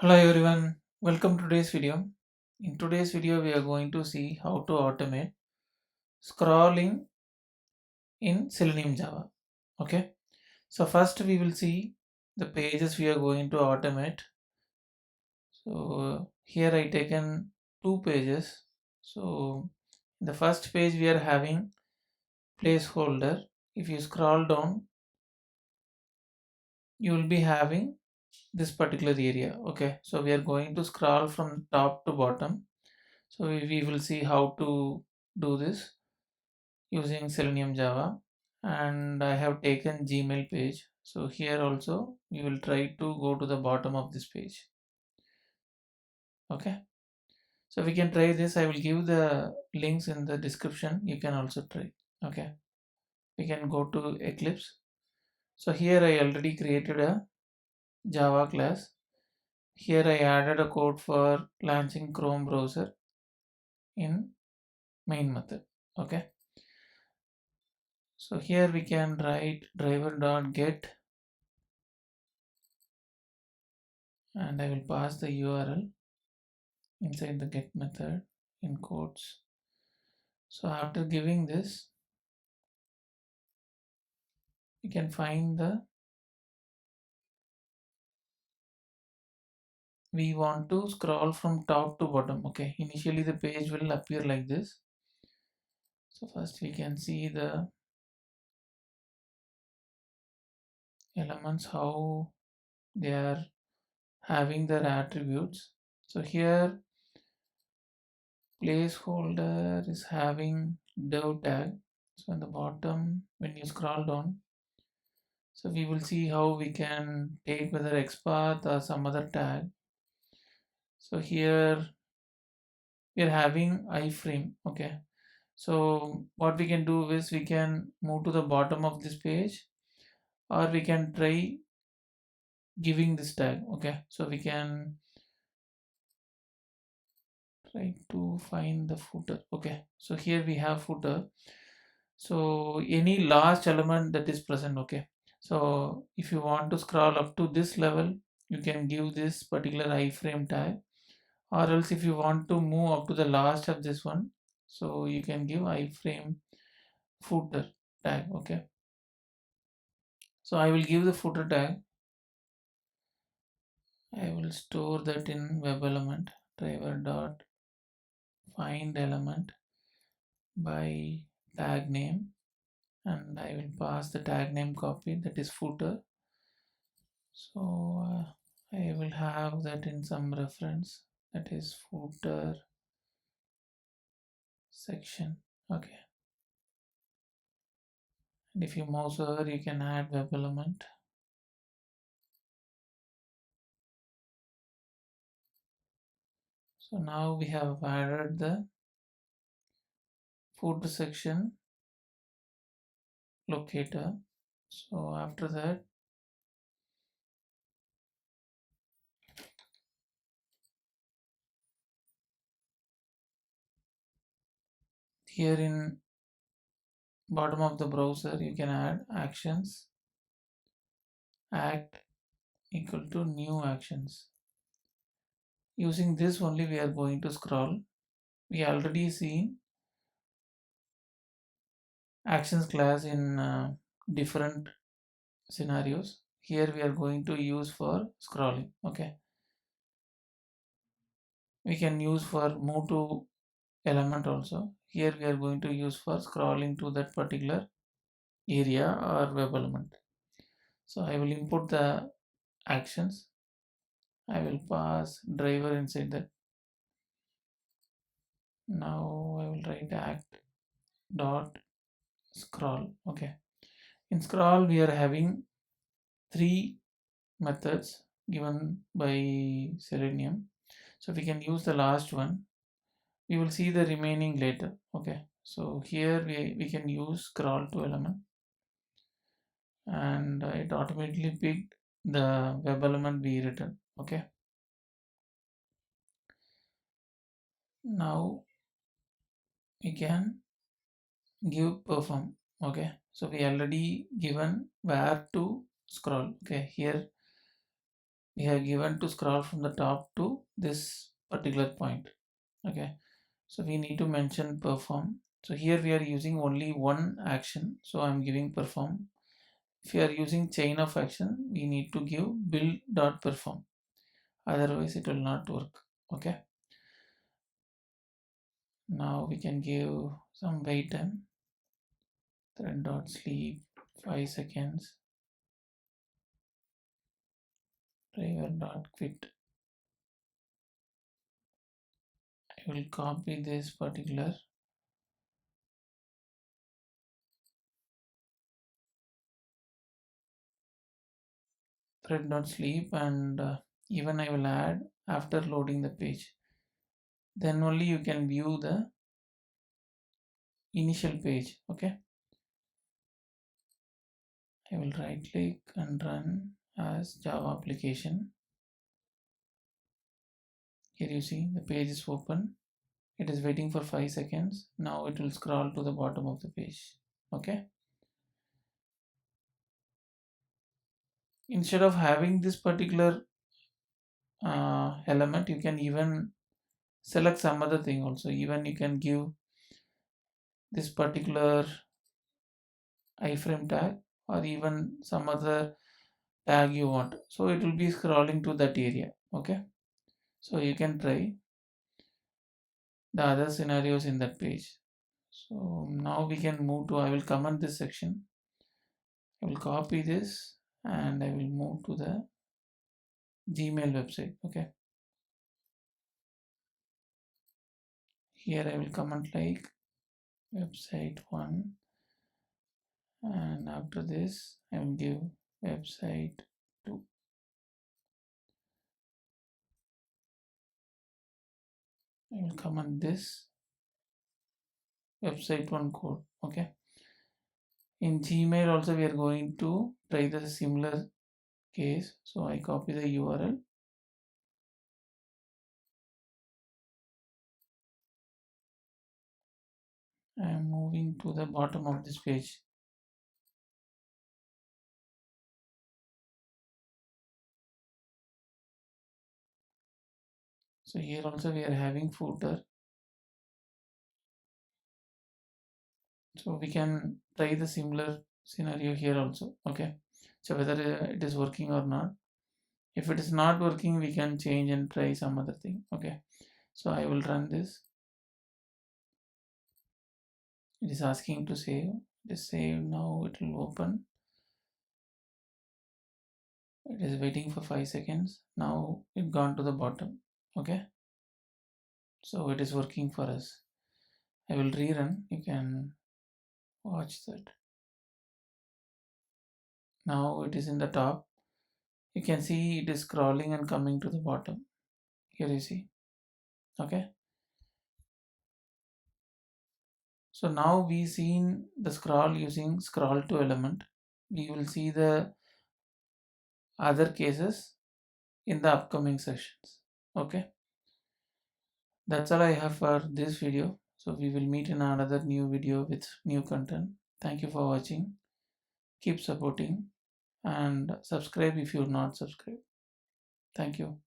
Hello everyone, welcome to today's video. In today's video, we are going to see how to automate scrolling in Selenium Java. Okay, so first we will see the pages we are going to automate. So here I taken two pages. So in the first page we are having placeholder. If you scroll down, you will be having this particular area. Okay, so we are going to scroll from top to bottom. So we will see how to do this using Selenium Java, and I have taken Gmail page. So here also we will try to go to the bottom of this page. Okay, so we can try this. I will give the links in the description. You can also try. Okay, we can go to Eclipse. So here I already created a Java class. Here I added a code for launching Chrome browser in main method. Okay, so here we can write driver.get, and I will pass the URL inside the get method in quotes. So after giving this, we can find the we want to scroll from top to bottom. Okay, initially the page will appear like this. So first we can see the elements, how they are having their attributes. So here placeholder is having dev tag. So in the bottom, when you scroll down, so we will see how we can take whether XPath or some other tag. So here we are having iframe. Okay, so what we can do is we can move to the bottom of this page, or we can try giving this tag. Okay, so we can try to find the footer. Okay, so here we have footer. So any last element that is present. Okay, so if you want to scroll up to this level, you can give this particular iframe tag, or else if you want to move up to the last of this one, so you can give iframe footer tag. Okay, so I will give the footer tag. I will store that in web element driver dot find element by tag name, and I will pass the tag name copy, that is footer. So I will have that in some reference, that is footer section. Okay, and if you mouse over, you can add web element. So now we have added the footer section locator. So after that, here in bottom of the browser, you can add actions act equal to new actions. Using this only we are going to scroll. We already seen actions class in different scenarios. Here we are going to use for scrolling. Okay, we can use for move to element also. Here we are going to use for scrolling to that particular area or web element. So I will input the actions. I will pass driver inside that. Now I will write act dot scroll. Okay, in scroll we are having three methods given by Selenium. So we can use the last one. We will see the remaining later. Okay, so here we can use scroll to element, and it automatically picked the web element we written. Okay, now we can give perform. Okay, so we already given where to scroll. Okay, here we have given to scroll from the top to this particular point. Okay, so we need to mention perform. So here we are using only one action, so I'm giving perform. If you are using chain of action, we need to give build dot perform, otherwise it will not work. Okay, now we can give some wait time. Thread dot sleep 5 seconds. Driver dot quit. I will copy this particular thread dot sleep, and even I will add after loading the page. Then only you can view the initial page. Okay, I will right click and run as Java application. Here you see the page is open. It is waiting for 5 seconds. Now it will scroll to the bottom of the page. Okay, instead of having this particular element, you can even select some other thing also. Even you can give this particular iframe tag or even some other tag you want, so it will be scrolling to that area. Okay, so you can try the other scenarios in that page. So now we can move to, I will comment this section, I will copy this, and I will move to the Gmail website. Okay, here I will comment like website 1, and after this I will give website 2. I will comment this website 1 code. Okay, in Gmail also we are going to try the similar case. So I copy the URL, I am moving to the bottom of this page. So here also we are having footer, so we can try the similar scenario here also. Okay, so whether it is working or not. If it is not working, we can change and try some other thing. Okay, so I will run this. It is asking to save. It is saved. Now it will open. It is waiting for 5 seconds. Now it gone to the bottom. Okay, so it is working for us. I will rerun. You can watch that. Now it is in the top. You can see it is scrolling and coming to the bottom. Here you see. Okay, so now we seen the scroll using scroll to element. We will see the other cases in the upcoming sessions. Okay, that's all I have for this video. So we will meet in another new video with new content. Thank you for watching. Keep supporting and subscribe if you're not subscribed. Thank you.